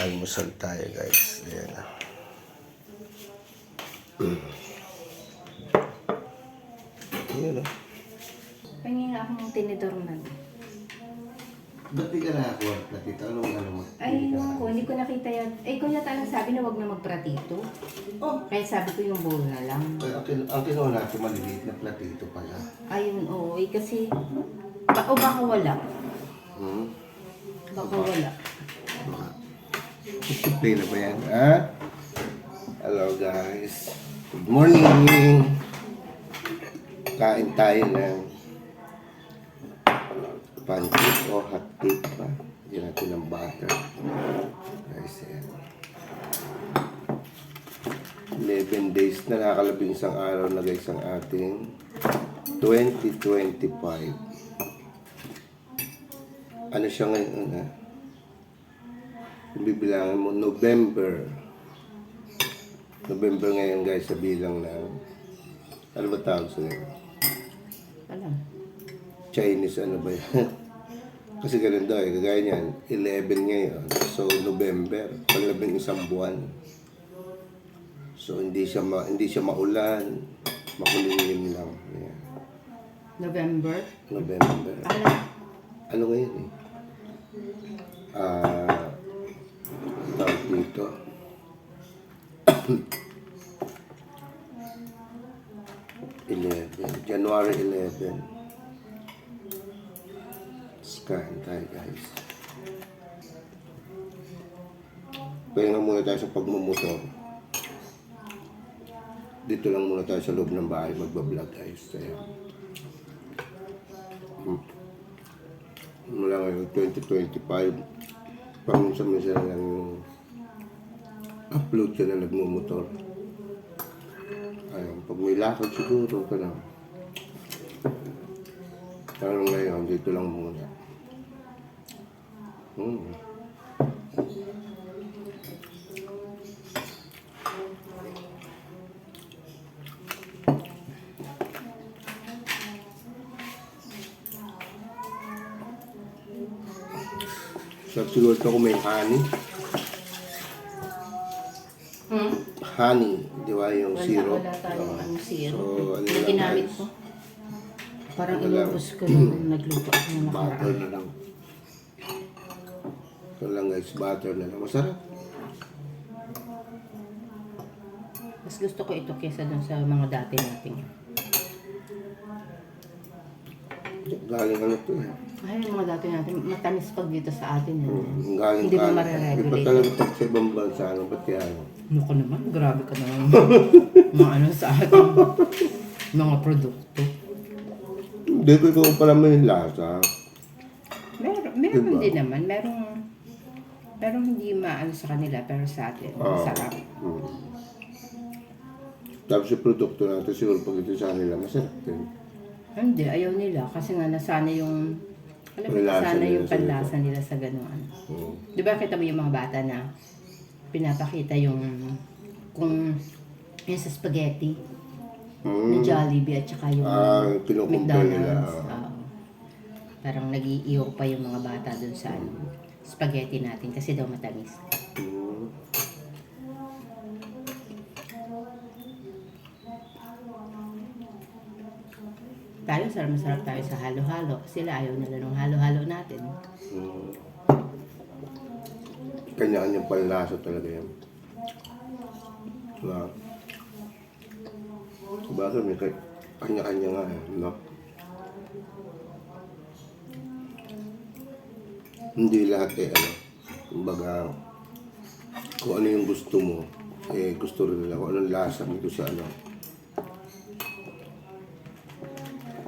Almusal tayo guys. Ayan. Ayan o. Pahingin nga akong tinidor man. Ba't di ka nakakuha na tito? Anong ano mo? Ay, ko, hindi ko nakita yan. Eh, kung yata lang sabi na wag na magpratito. Oh! Kaya sabi ko yung bowl na lang. Ang kinuha natin maliliit na platito pala. Ayun, oo. Eh, kasi, o baka wala. Baka wala. Play na ba yan? Ha? Hello guys. Good morning! Kain tayo ng pancake o hot cake pa. Lagyan natin ng butter. Guys, yan. 11 days na, nakakalabing isang araw na guys ang ating 2025. Ano siya ngayon? Kung bibilangin mo, November ngayon guys, sa bilang ng ano ba tawag sa nila? Alam. Chinese ano ba yan? Kasi ganun daw eh, kagaya niyan 11 ngayon, so November, paglabing isang buwan. So hindi siya maulan, makulimlim lang. Yan. November? November. Ano ngayon eh? Tawag dito. January 11. Kain tayo guys. Pahinga muna tayo sa pagmumotor. Dito lang muna tayo sa loob ng bahay magbablog guys. Kaya mula ngayon 2025 paminsan-minsan lang yung upload ka na nagmumotor. Ayun, pag may lakad siguro ka na. Pero ngayon dito lang muna. So, siguro ito kung may honey. Honey, di ba yung syrup? Wala tayong ano, syrup. So, ano Yung lang ginamit guys? ko. Parang Ano lang? inubos ko nung nagluto ako ng Butter nakaraan. na lang. Ito lang guys, butter na lang. Masarap. Mas gusto ko ito kesa dun sa mga dati natin. Galing ano to eh. Ay, yung mga dati natin, matamis pag dito sa atin. Galing Hindi mo Iba mariregulate. talaga pag sa ibang bansa, ano, ba't kaya ano? Ano ka naman? Grabe ka naman. Mga ano sa atin. Mga produkto. Hindi ko ikaw pala may lasa. Meron Diba? din naman. Merong hindi maano sa kanila, pero sa atin, masarap. Tapos yung produkto natin, siguro pag ito sa kanila, masarap din. Hindi, ayaw nila. Kasi nga nasanay yung, alam mo, Panlasa nasanay nila yung sa panlasa nila sa gano'n. Di ba kita mo yung mga bata na pinapakita yung, kung yung sa spaghetti, yung Jollibee at saka yung kinukumpare nila. McDonald's. Parang nag-iiyaw pa yung mga bata dun sa spaghetti natin kasi daw matamis. Tayo, masarap tayo sa halo-halo. Sila ayaw nila ng halo-halo natin. Kanya-kanyang panlasa talaga yan. Diba? Bakit may kanya-kanya nga eh, no? Hindi lahat eh, ano, kumbaga, kung ano yung gusto mo, eh, gusto rin nila, kung anong lasa nito sa ano.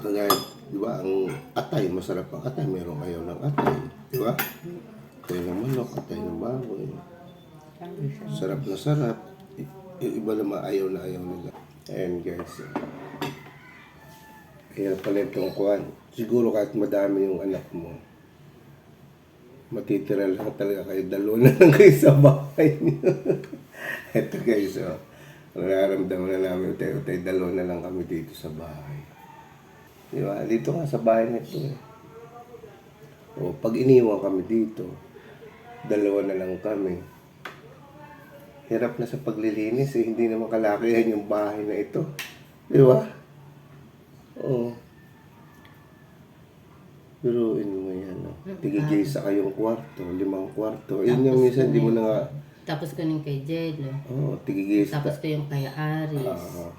Kagaya, di ba, ang atay, masarap ang atay, merong ayaw ng atay, di ba? Atay ng manok, atay ng baboy. Sarap na sarap. Yung iba naman ayaw na ayaw nila. Ayan guys. Ayan pala itong kuhan. Siguro kahit madami yung anak mo, matitira lang talaga kayo, dalawa na lang kayo sa bahay niyo. Ito guys, nararamdaman na namin tayo, dalawa na lang kami dito sa bahay. Di ba? Dito nga sa bahay nito eh. O, pag iniwan kami dito, dalawa na lang kami. hirap na sa paglilinis eh. Hindi naman kalakihan yung bahay na ito. Di ba? Oo. Biruin mo yan. No? Tigigay sa kayong kwarto, 5 kwarto. Yun yung minsan, di mo na nga... Tapos ko yung kay Jello. Oo, tigigay sa... Tapos ko yung kay Aris. Ah.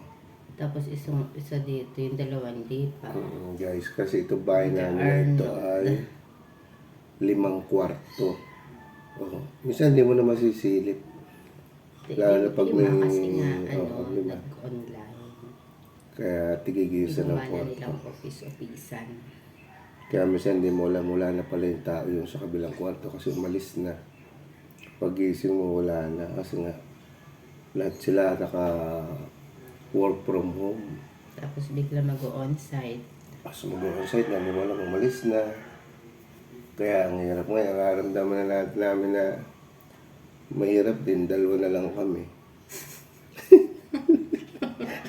Tapos isa dito, yung dalawa hindi pa. Guys, kasi ito bahay namin ito ay 5 kwarto. Oh, minsan hindi mo na masisilip. Lalo na pag may... Kasi nga, pag may- nag-online. Kaya tigigisa ng Gumawa na kwarto. nilang office-officean. Kaya minsan hindi mo alam, wala na pala yung tao yung sa kabilang kwarto kasi umalis na. Pag-gising mo, wala na. Kasi nga, lahat sila naka work from home. Tapos bigla mag-on-site. As mag-onsite na, hindi mo alam, umalis na. Kaya ang hirap ngayon, nararamdaman na lahat namin na mahirap din, 2 na lang kami.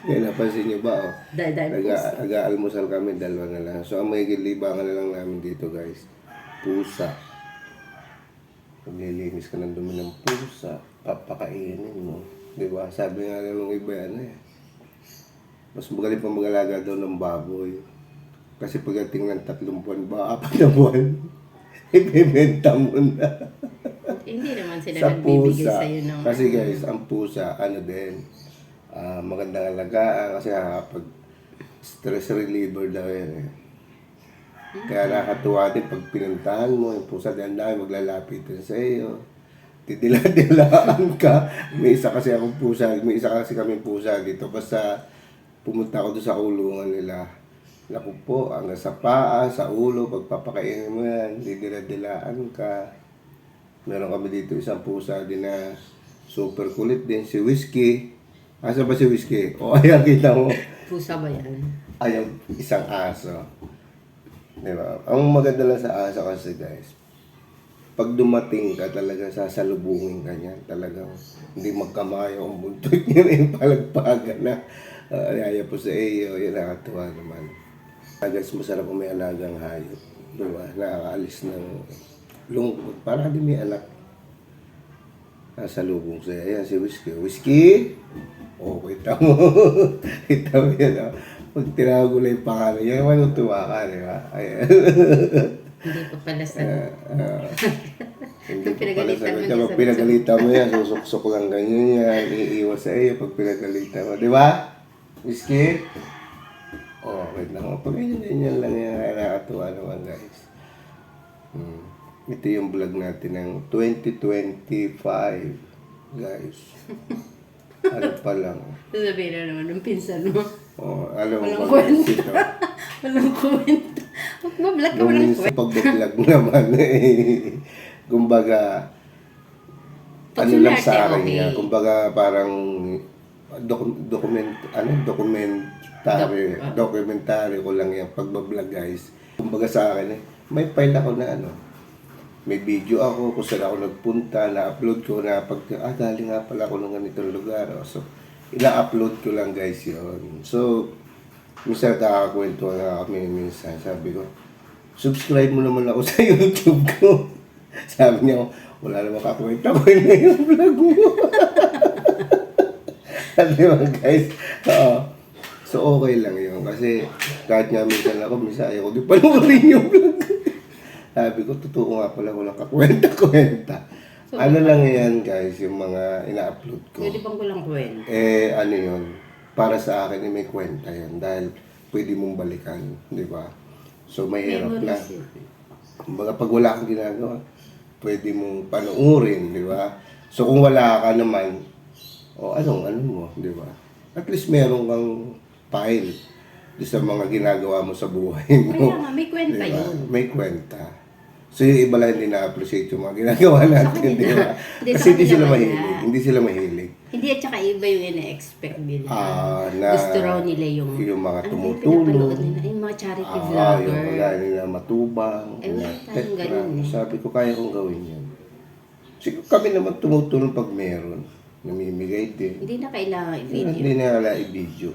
Kaya napansin niyo ba, Dahil nag-aalmusal kami, 2 na lang. So, ang may libangan na lang namin dito, guys, pusa. Paglilinis ka ng dumi ng pusa, papakainin mo. Diba? Sabi nga nung iba yan mas magaling pa mag-alaga daw ng baboy. Kasi pagdating ng 3 buwan ba, 4 na buwan, ibebenta mo na. hindi naman sila Sa nagbibigay pusa. sa'yo ng... Kasi guys, ang pusa, ano din, magandang alagaan kasi pag stress reliever daw yan eh. Kaya nakakatuwa din pag pinuntahan mo, yung pusa dahil maglalapitan sa iyo. Didila-dilaan ka. May isa kasi akong pusa, may isa kasi kami pusa dito. Basta pumunta ako doon sa kulungan nila. Naku po, hanggang sa paa, sa ulo, pagpapakainin mo yan, didila-dilaan ka. Meron kami dito isang pusa din na super kulit din, si Whiskey. Asa ba si Whiskey? O ayan, kita mo. Pusa ba yan? Ayan, isang aso. Diba? Ang maganda lang sa aso kasi guys, pag dumating ka talaga sasalubungin ka niya. Talagang hindi magkamayo ang buntot niya na yung palagpagan na ayaya po sa iyo. Yan nakatuwa naman. Guys, masarap kung may alagang hayop. Diba? Nakakaalis ng lungkot. Para din may anak. Nasalubong siya. Ayan si Whiskey. Whiskey! Oh, kita mo. Kita mo yan. Pag tinawag ko lang yung pangalan niya, matutuwa ka, di ba? Ayan. Hindi pa pala sa... Hindi pa pala Pinagalitan sagot mo ka. niya Pag sa- pinagalitan mo yan, susuksok lang ganyan yan. Iiwas sa iyo pag pinagalitan mo. Di ba? Whiskey? Oh, wait lang. Pag ganyan lang yan, nakakatuwa naman guys. Ito yung vlog natin ng 2025, guys. Ano pa lang. Sasabihin na naman ng pinsan mo. Oh, alam mo Walang ba guys kwenta. ito? Walang kwenta. Huwag mablog ka, Nung walang minsan kwenta. pag-vlog naman kumbaga, Pag ano lang sinarte, sa akin okay. niya, kumbaga parang documentary ko lang yan pag-vlog guys. Kumbaga sa akin may file ako na may video ako kung saan ako nagpunta, na-upload ko na galing nga pala ako ng ganitong lugar. So, ina-upload ko lang guys yun. So, minsan kakakwento na kami minsan. Sabi ko, subscribe mo naman ako sa YouTube ko. Sabi niya, wala naman kakwento ko na yung vlog mo. Sabi mo guys, so okay lang yun. Kasi kahit nga minsan ayaw ko di panoorin yung vlog. Sabi ko, totoo nga pala, walang kakwenta-kwenta. So, Ano lang yan guys, yung mga ina-upload ko. Pwede bang walang kwenta? Ano yun, para sa akin may kwenta yan dahil pwede mong balikan, di ba? So may hirap na. Kumbaga pag wala kang ginagawa, pwede mong panoorin, di ba? So kung wala ka naman, ano mo, di ba? At least meron kang file sa mga ginagawa mo sa buhay mo. Kaya nga, may kwenta Di ba? yun. May kwenta. So yung iba lang hindi na-appreciate yung mga ginagawa natin, di ba? Hindi, Kasi sa hindi kanila sila wala. mahilig. Hindi sila mahilig. Hindi, at saka iba yung ina-expect nila. Na Gusto raw nila yung... yung mga ano tumutulong. pinapanood nila? Yung mga charity Yung vlogger. kagaya nila matubang. Eh, wala na tayong tekra. ganun eh. Sabi ko, kaya kong gawin yan. Siguro kami naman tumutulong pag meron. Namimigay din. Hindi na kailangan i-video. Hindi na wala i-video.